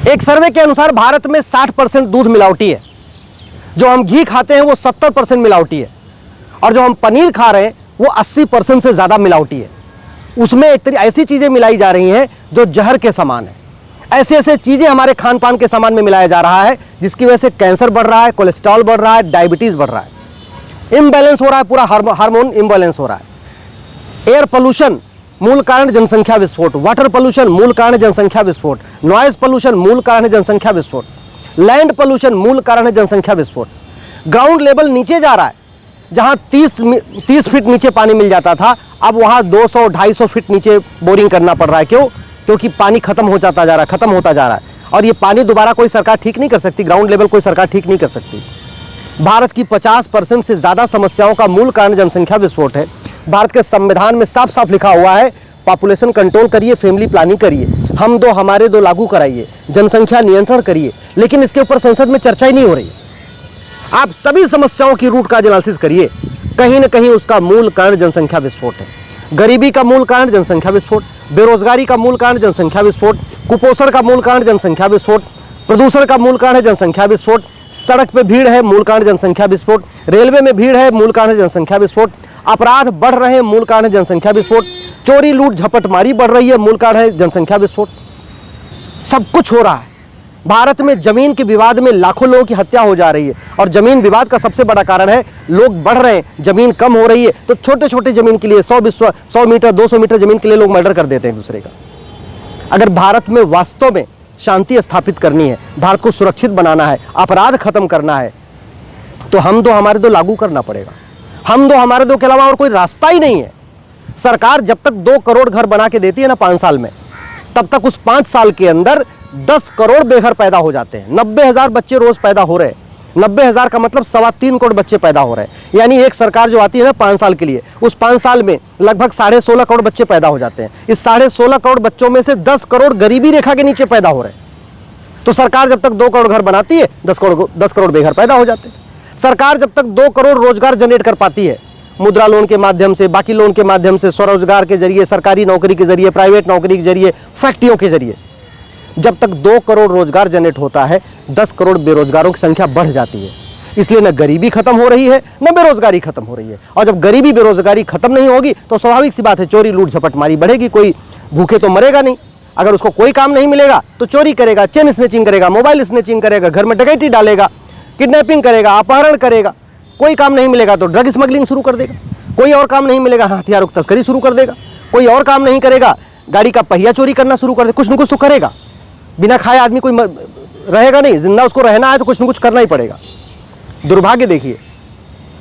एक सर्वे के अनुसार भारत में 60% दूध मिलावटी है। जो हम घी खाते हैं वो 70% मिलावटी है, और जो हम पनीर खा रहे हैं वो 80% से ज़्यादा मिलावटी है। उसमें एक तरह ऐसी चीज़ें मिलाई जा रही हैं जो जहर के समान है। ऐसे ऐसे चीज़ें हमारे खान पान के सामान में मिलाया जा रहा है जिसकी वजह से कैंसर बढ़ रहा है, कोलेस्ट्रॉल बढ़ रहा है, डायबिटीज़ बढ़ रहा है, इम्बैलेंस हो रहा है, पूरा हार्मोन इम्बैलेंस हो रहा है। एयर पोल्यूशन मूल कारण जनसंख्या विस्फोट, वाटर पोल्यूशन मूल कारण जनसंख्या विस्फोट, नॉइज पोल्यूशन मूल कारण है जनसंख्या विस्फोट, लैंड पोल्यूशन मूल कारण है जनसंख्या विस्फोट। ग्राउंड लेवल नीचे जा रहा है। जहां 30 फीट नीचे पानी मिल जाता था, अब वहां 200-250 फीट नीचे बोरिंग करना पड़ रहा है। क्यों? क्योंकि पानी खत्म हो जाता जा रहा है, खत्म होता जा रहा है, और ये पानी दोबारा कोई सरकार ठीक नहीं कर सकती। ग्राउंड लेवल कोई सरकार ठीक नहीं कर सकती। भारत की 50% से ज़्यादा समस्याओं का मूल कारण जनसंख्या विस्फोट है। भारत के संविधान में साफ साफ लिखा हुआ है, पॉपुलेशन कंट्रोल करिए, फैमिली प्लानिंग करिए, हम दो हमारे दो लागू कराइए, जनसंख्या नियंत्रण करिए, लेकिन इसके ऊपर संसद में चर्चा ही नहीं हो रही है। आप सभी समस्याओं की रूट का एनालिसिस करिए, कहीं ना कहीं उसका मूल कारण जनसंख्या विस्फोट है। गरीबी का मूल कारण जनसंख्या विस्फोट, बेरोजगारी का मूल कारण जनसंख्या विस्फोट, कुपोषण का मूल कारण जनसंख्या विस्फोट, प्रदूषण का मूल कारण है जनसंख्या विस्फोट, सड़क पे भीड़ है मूल कारण जनसंख्या विस्फोट, रेलवे में भीड़ है मूल कारण जनसंख्या विस्फोट, अपराध बढ़ रहे हैं मूल कारण जनसंख्या विस्फोट, चोरी लूट झपटमारी बढ़ रही है मूल कारण है जनसंख्या विस्फोट। सब कुछ हो रहा है। भारत में जमीन के विवाद में लाखों लोगों की हत्या हो जा रही है, और जमीन विवाद का सबसे बड़ा कारण है लोग बढ़ रहे हैं, जमीन कम हो रही है, तो छोटे छोटे जमीन के लिए 100 मीटर 200 मीटर जमीन के लिए लोग मर्डर कर देते हैं एक दूसरे का। अगर भारत में वास्तव में शांति स्थापित करनी है, भारत को सुरक्षित बनाना है, अपराध खत्म करना है, तो हम दो हमारे दो लागू करना पड़ेगा। हम दो हमारे दो के अलावा और कोई रास्ता ही नहीं है। सरकार जब तक 2 करोड़ घर बना के देती है ना 5 साल में, तब तक उस 5 साल के अंदर 10 करोड़ बेघर पैदा हो जाते हैं। 90,000 बच्चे रोज पैदा हो रहे हैं। 90,000 का मतलब 3.25 करोड़ बच्चे पैदा हो रहे हैं। यानी एक सरकार जो आती है ना 5 साल के लिए, उस 5 साल में लगभग 16.5 करोड़ बच्चे पैदा हो जाते हैं। इस 16.5 करोड़ बच्चों में से 10 करोड़ गरीबी रेखा के नीचे पैदा हो रहे हैं। तो सरकार जब तक 2 करोड़ घर बनाती है, 10 करोड़ बेघर पैदा हो जाते हैं। सरकार जब तक 2 करोड़ रोजगार जनरेट कर पाती है, मुद्रा लोन के माध्यम से, बाकी लोन के माध्यम से, स्वरोजगार के जरिए, सरकारी नौकरी के जरिए, प्राइवेट नौकरी के जरिए, फैक्ट्रियों के जरिए, जब तक 2 करोड़ रोजगार जनरेट होता है, 10 करोड़ बेरोजगारों की संख्या बढ़ जाती है। इसलिए न गरीबी खत्म हो रही है, न बेरोजगारी खत्म हो रही है। और जब गरीबी बेरोजगारी खत्म नहीं होगी तो स्वाभाविक सी बात है, चोरी लूट झपटमारी बढ़ेगी। कोई भूखे तो मरेगा नहीं। अगर उसको कोई काम नहीं मिलेगा तो चोरी करेगा, चेन स्नैचिंग करेगा, मोबाइल स्नैचिंग करेगा, घर में डकैती डालेगा, किडनैपिंग करेगा, अपहरण करेगा। कोई काम नहीं मिलेगा तो ड्रग स्मगलिंग शुरू कर देगा। कोई और काम नहीं मिलेगा, हथियारों की तस्करी शुरू कर देगा। कोई और काम नहीं करेगा, गाड़ी का पहिया चोरी करना शुरू कर देगा। कुछ न कुछ तो करेगा। बिना खाए आदमी कोई रहेगा नहीं। जिंदा उसको रहना है तो कुछ न कुछ करना ही पड़ेगा। दुर्भाग्य देखिए,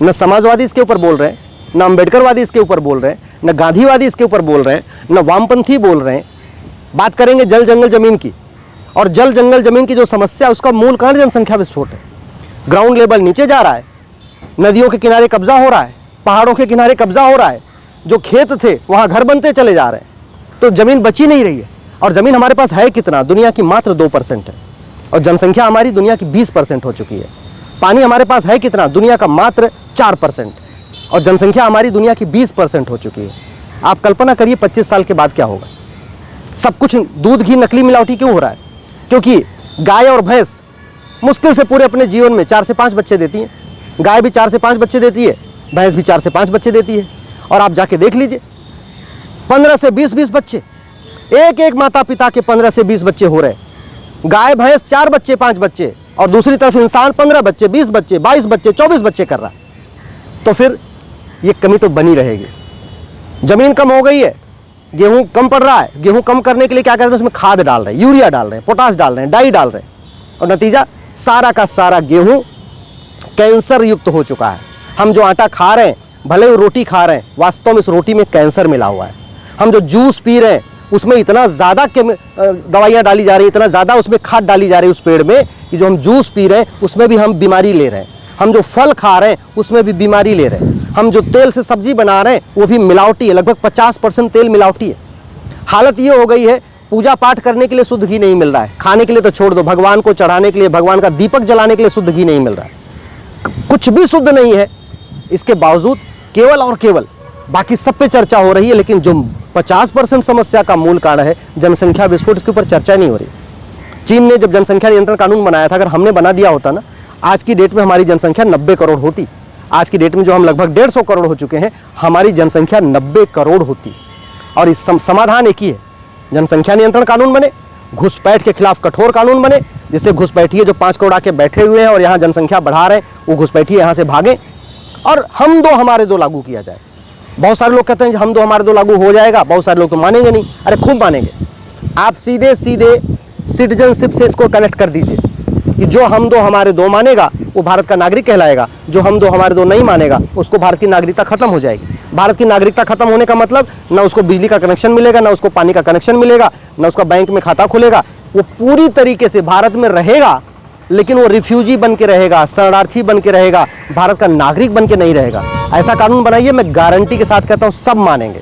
न समाजवादी इसके ऊपर बोल रहे हैं, न अम्बेडकरवादी इसके ऊपर बोल रहे हैं, न गांधीवादी इसके ऊपर बोल रहे हैं, न वामपंथी बोल रहे हैं। बात करेंगे जल जंगल जमीन की, और जल जंगल जमीन की जो समस्या, उसका मूल कारण जनसंख्या विस्फोट है। ग्राउंड लेवल नीचे जा रहा है, नदियों के किनारे कब्जा हो रहा है, पहाड़ों के किनारे कब्जा हो रहा है, जो खेत थे वहाँ घर बनते चले जा रहे हैं, तो ज़मीन बची नहीं रही है। और ज़मीन हमारे पास है कितना? दुनिया की मात्र 2% है, और जनसंख्या हमारी दुनिया की 20% हो चुकी है। पानी हमारे पास है कितना? दुनिया का मात्र 4%, और जनसंख्या हमारी दुनिया की 20% हो चुकी है। आप कल्पना करिए 25 साल के बाद क्या होगा। सब कुछ दूध घी नकली मिलावटी क्यों हो रहा है? क्योंकि गाय और भैंस मुश्किल से पूरे अपने जीवन में 4 से 5 बच्चे देती हैं। गाय भी 4 से 5 बच्चे देती है, भैंस भी 4 से 5 बच्चे देती है। और आप जाके देख लीजिए, 15 से 20 बच्चे, एक माता पिता के 15 से 20 बच्चे हो रहे। गाय भैंस 4 बच्चे 5 बच्चे, और दूसरी तरफ इंसान 15 बच्चे 20 बच्चे 22 बच्चे 24 बच्चे कर रहा है। तो फिर ये कमी तो बनी रहेगी। जमीन कम हो गई है, गेहूं कम पड़ रहा है। गेहूं कम करने के लिए क्या कर रहे हैं? उसमें खाद डाल रहे हैं, यूरिया डाल रहे हैं, पोटाश डाल रहे हैं, डाई डाल रहे हैं, और नतीजा सारा का सारा गेहूं कैंसर युक्त हो चुका है। हम जो आटा खा रहे हैं, भले वो रोटी खा रहे हैं, वास्तव में उस रोटी में कैंसर मिला हुआ है। हम जो जूस पी रहे हैं, उसमें इतना ज़्यादा दवाइयाँ डाली जा रही है, इतना ज़्यादा उसमें खाद डाली जा रही है उस पेड़ में, कि जो हम जूस पी रहे हैं उसमें भी हम बीमारी ले रहे हैं। हम जो फल खा रहे हैं उसमें भी बीमारी ले रहे हैं। हम जो तेल से सब्जी बना रहे हैं वो भी मिलावटी है। लगभग 50% तेल मिलावटी है। हालत ये हो गई है, पूजा पाठ करने के लिए शुद्ध घी नहीं मिल रहा है। खाने के लिए तो छोड़ दो, भगवान को चढ़ाने के लिए, भगवान का दीपक जलाने के लिए शुद्ध घी नहीं मिल रहा है। कुछ भी शुद्ध नहीं है। इसके बावजूद केवल और केवल बाकी सब पे चर्चा हो रही है, लेकिन जो 50% समस्या का मूल कारण है जनसंख्या विस्फोट, इसके ऊपर चर्चा नहीं हो रही। चीन ने जब जनसंख्या नियंत्रण कानून बनाया था, अगर हमने बना दिया होता ना, आज की डेट में हमारी जनसंख्या 90 करोड़ होती। आज की डेट में जो हम लगभग 150 करोड़ हो चुके हैं, हमारी जनसंख्या 90 करोड़ होती। और इस समाधान एक ही है, जनसंख्या नियंत्रण कानून बने, घुसपैठ के खिलाफ कठोर कानून बने, जिससे घुसपैठिए जो 5 करोड़ आके बैठे हुए हैं और यहाँ जनसंख्या बढ़ा रहे हैं, वो घुसपैठिए यहाँ से भागें और हम दो हमारे दो लागू किया जाए। बहुत सारे लोग कहते हैं हम दो हमारे दो लागू हो जाएगा, बहुत सारे लोग तो मानेंगे नहीं। अरे खूब मानेंगे। आप सीधे सीधे सिटीजनशिप से इसको कनेक्ट कर दीजिए कि जो हम दो हमारे दो मानेगा वो भारत का नागरिक कहलाएगा, जो हम दो हमारे दो नहीं मानेगा उसको भारत की नागरिकता खत्म हो जाएगी। भारत की नागरिकता खत्म होने का मतलब ना उसको बिजली का कनेक्शन मिलेगा, ना उसको पानी का कनेक्शन मिलेगा, ना उसका बैंक में खाता खुलेगा। वो पूरी तरीके से भारत में रहेगा, लेकिन वो रिफ्यूजी बन के रहेगा, शरणार्थी बन के रहेगा, भारत का नागरिक बन के नहीं रहेगा। ऐसा कानून बनाइए, मैं गारंटी के साथ कहता हूँ सब मानेंगे।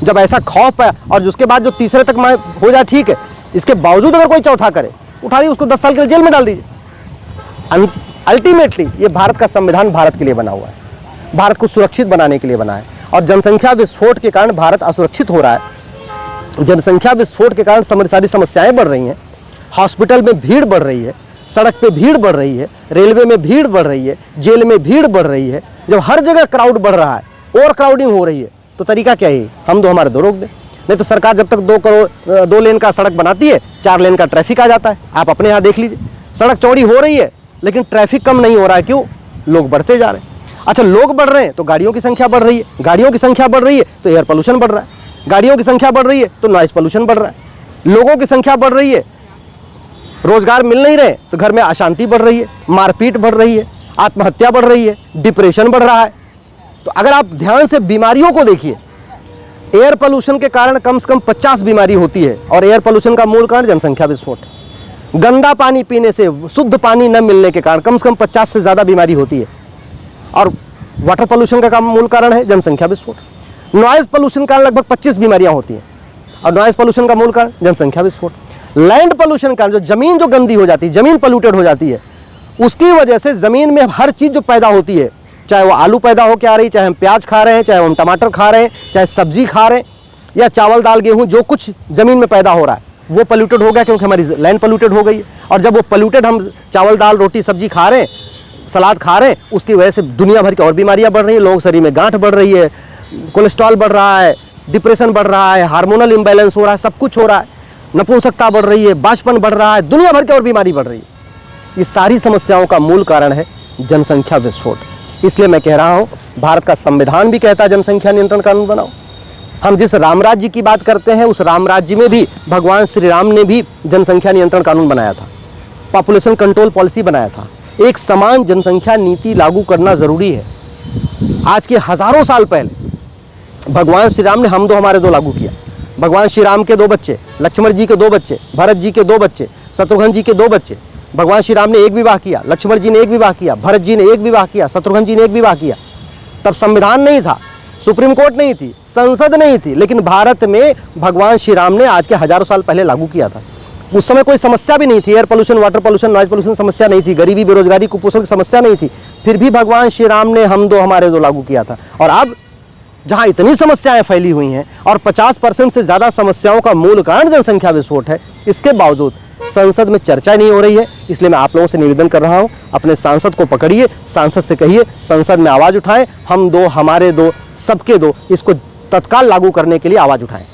जब ऐसा खौफ है और उसके बाद जो तीसरे तक हो जाए ठीक है, इसके बावजूद अगर कोई चौथा करे, उठाइए उसको 10 साल के लिए जेल में डाल दीजिए। अल्टीमेटली ये भारत का संविधान भारत के लिए बना हुआ है, भारत को सुरक्षित बनाने के लिए बना है। और जनसंख्या विस्फोट के कारण भारत असुरक्षित हो रहा है। जनसंख्या विस्फोट के कारण सारी समस्याएं बढ़ रही हैं। हॉस्पिटल में भीड़ बढ़ रही है, सड़क पे भीड़ बढ़ रही है, रेलवे में भीड़ बढ़ रही है, जेल में भीड़ बढ़ रही है। जब हर जगह क्राउड बढ़ रहा है, ओवर क्राउडिंग हो रही है, तो तरीका क्या है? हम दो हमारे दो रोक दें। नहीं तो सरकार जब तक 2 लेन का सड़क बनाती है, 4 लेन का ट्रैफिक आ जाता है। आप अपने यहाँ देख लीजिए, सड़क चौड़ी हो रही है लेकिन ट्रैफिक कम नहीं हो रहा है। क्यों? लोग बढ़ते जा रहे हैं। अच्छा, लोग बढ़ रहे हैं तो गाड़ियों की संख्या बढ़ रही है, गाड़ियों की संख्या बढ़ रही है तो एयर पोल्यूशन बढ़ रहा है, गाड़ियों की संख्या बढ़ रही है तो नॉइज पोल्यूशन बढ़ रहा है, लोगों की संख्या बढ़ रही है, रोजगार मिल नहीं रहे तो घर में अशांति बढ़ रही है, मारपीट बढ़ रही है, आत्महत्या बढ़ रही है, डिप्रेशन बढ़ रहा है। तो अगर आप ध्यान से बीमारियों को देखिए, एयर पोल्यूशन के कारण कम से कम 50 बीमारी होती है और एयर पोल्यूशन का मूल कारण जनसंख्या विस्फोट। गंदा पानी पीने से, शुद्ध पानी न मिलने के कारण कम से कम 50 से ज़्यादा बीमारी होती है। और वाटर पोल्यूशन का मूल कारण है जनसंख्या विस्फोट। नॉइज पोल्यूशन का लगभग 25 बीमारियां होती हैं और नॉइज पोल्यूशन का मूल कारण जनसंख्या विस्फोट। लैंड पोल्यूशन का जो जमीन जो गंदी हो जाती है, जमीन पोल्यूटेड हो जाती है, उसकी वजह से जमीन में हर चीज़ जो पैदा होती है, चाहे वो आलू पैदा हो के आ रही, चाहे हम प्याज खा रहे हैं, चाहे हम टमाटर खा रहे हैं, चाहे सब्जी खा रहे हैं, या चावल दाल गेहूं, जो कुछ ज़मीन में पैदा हो रहा है वो पोल्यूटेड हो गया, क्योंकि हमारी लैंड पोल्यूटेड हो गई है। और जब वो पोल्यूटेड हम चावल दाल रोटी सब्जी खा रहे हैं, सलाद खा रहे हैं, उसकी वजह से दुनिया भर की और बीमारियां बढ़ रही हैं। लोगों के शरीर में गांठ बढ़ रही है, कोलेस्ट्रॉल बढ़ रहा है, डिप्रेशन बढ़ रहा है, हार्मोनल इम्बैलेंस हो रहा है, सब कुछ हो रहा है, नपुंसकता बढ़ रही है, बांझपन बढ़ रहा है, दुनिया भर की और बीमारी बढ़ रही है। ये सारी समस्याओं का मूल कारण है जनसंख्या विस्फोट। इसलिए मैं कह रहा हूँ, भारत का संविधान भी कहता है जनसंख्या नियंत्रण कानून बनाओ। हम जिस राम राज्य की बात करते हैं, उस राम राज्य में भी भगवान श्री राम ने भी जनसंख्या नियंत्रण कानून बनाया था, पॉपुलेशन कंट्रोल पॉलिसी बनाया था। एक समान जनसंख्या नीति लागू करना जरूरी है। आज के हजारों साल पहले भगवान श्री राम ने हम दो हमारे दो लागू किया। भगवान श्री राम के 2 बच्चे, लक्ष्मण जी के 2 बच्चे, भरत जी के 2 बच्चे, शत्रुघ्न जी के 2 बच्चे। भगवान श्री राम ने एक विवाह किया, लक्ष्मण जी ने एक विवाह किया, भरत जी ने एक विवाह किया, शत्रुघ्न जी ने एक विवाह किया। तब संविधान नहीं था, सुप्रीम कोर्ट नहीं थी, संसद नहीं थी, लेकिन भारत में भगवान श्री राम ने आज के हजारों साल पहले लागू किया था। उस समय कोई समस्या भी नहीं थी, air pollution, water pollution, noise pollution समस्या नहीं थी, गरीबी, बेरोजगारी, कुपोषण की समस्या नहीं थी। फिर भी भगवान श्री राम ने हम दो हमारे दो लागू किया था। और अब जहां इतनी समस्याएं फैली हुई हैं और 50% से ज़्यादा समस्याओं का मूल कारण जनसंख्या विस्फोट है, इसके बावजूद संसद में चर्चा नहीं हो रही है। इसलिए मैं आप लोगों से निवेदन कर रहा हूं, अपने सांसद को पकड़िए, सांसद से कहिए संसद में आवाज़ उठाएं, हम दो हमारे दो सबके दो, इसको तत्काल लागू करने के लिए आवाज़ उठाएं।